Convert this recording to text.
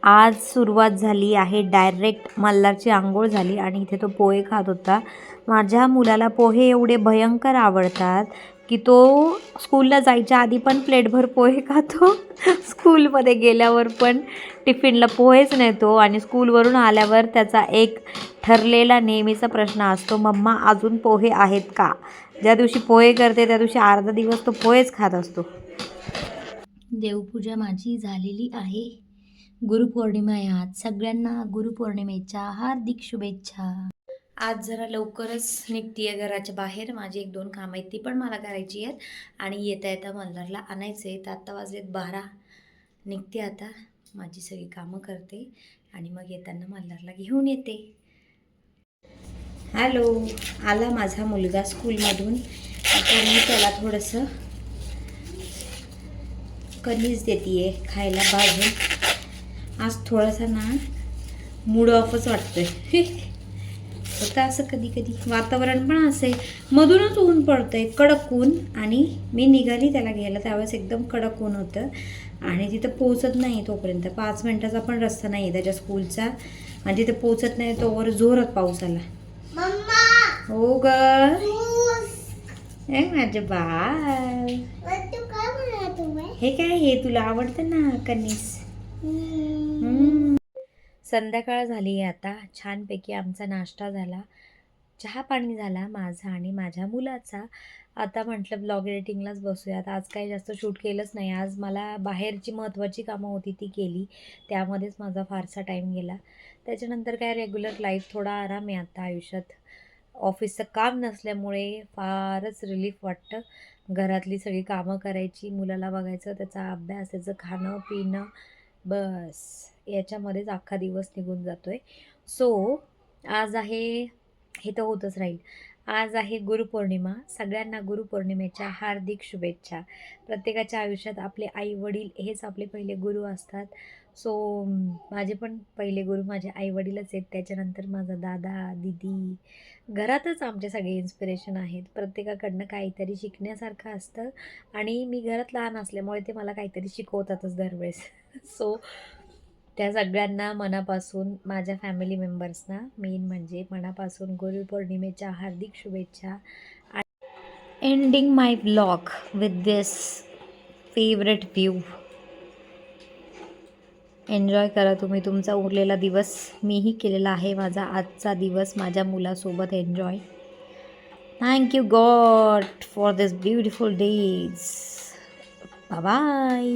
आज सुरुवात झाली आहे डायरेक्ट मल्हारची अंघोळ झाली आणि इथे तो पोहे खात होता. माझ्या मुलाला पोहे एवढे भयंकर आवडतात की तो स्कूलला जायच्या आधी पण प्लेटभर पोहे खातो. स्कूलमध्ये गेल्यावर पण टिफिनला पोहेच नेतो आणि स्कूलवरून आल्यावर त्याचा एक ठरलेला नेहमीचा प्रश्न असतो, मम्मा अजून पोहे आहेत का? ज्या दिवशी पोहे करते त्या दिवशी अर्धा दिवस तो पोहेच खात असतो. देवपूजा माझी झालेली आहे. गुरुपौर्णिमा आहे आज. सगळ्यांना गुरुपौर्णिमेच्या हार्दिक शुभेच्छा. आज जरा लवकरच निघतीये घराच्या बाहेर. माझी 1-2 कामं आहेत ती पण मला करायची आहेत आणि येता येता मल्हारला आणायचं आहे. तर आत्ता वाजलेत 12. निघते आता, माझी सगळी कामं करते आणि मग येताना मल्हारला घेऊन येते. हॅलो, आला माझा मुलगा स्कूलमधून. आता मी त्याला थोडंसं कणीस देते खायला भाजून. आज थोडासा ना मूड ऑफच वाटतोय. होतं असं कधी कधी, वातावरण पण असं आहे. मधूनच ऊन पडतंय, कडक ऊन. आणि मी निघाली त्याला घ्यायला त्यावेळेस एकदम कडक ऊन होतं आणि तिथं पोचत नाही तोपर्यंत 5 मिनिटाचा पण रस्ता नाही आहे त्याच्या स्कूलचा आणि तिथं पोचत नाही तोवर जोरात पाऊस आला. हो ग माझं बाळ, हे काय, हे तुला आवडतं ना कणीस? संध्याकाळ झाली आहे आता. छानपैकी आमचा नाश्ता झाला, चहा पाणी झाला माझा आणि माझ्या मुलाचा. आता म्हटलं ब्लॉग एडिटिंगलाच बसूयात. आज काही जास्त शूट केलंच नाही. आज मला बाहेरची महत्त्वाची कामं होती ती केली, त्यामध्येच माझा फारसा टाईम गेला. त्याच्यानंतर काय रेग्युलर लाईफ, थोडा आराम आहे आता आयुष्यात. ऑफिसचं काम नसल्यामुळे फारच रिलीफ वाटतं. घरातली सगळी कामं करायची, मुलाला बघायचं, त्याचा अभ्यास, त्याचं खाणं पिणं, बस याच्यामध्येच अख्खा दिवस निघून जातो आहे. सो आज आहे, हे तर होतच राहील. आज आहे गुरुपौर्णिमा. सगळ्यांना गुरुपौर्णिमेच्या हार्दिक शुभेच्छा. प्रत्येकाच्या आयुष्यात आपले आई वडील हेच आपले पहिले गुरु असतात. सो माझे पण पहिले गुरु माझे आई वडीलच आहेत. त्याच्यानंतर माझा दादा दीदी, घरातच आमचे सगळे इन्स्पिरेशन आहेत. प्रत्येकाकडनं काहीतरी शिकण्यासारखं असतं आणि मी घरात लहान असल्यामुळे ते मला काहीतरी शिकवतातच दरवेळेस. सो त्या सगळ्यांना मनापासून, माझ्या फॅमिली मेंबर्सना मेन म्हणजे मनापासून गुरुपौर्णिमेच्या हार्दिक शुभेच्छा. Ending my vlog with this favourite view. Enjoy करा तुम्ही तुमचा उरलेला दिवस. मीही केलेला आहे माझा आजचा दिवस माझ्या मुलासोबत enjoy. Thank you God for this beautiful days. Bye bye.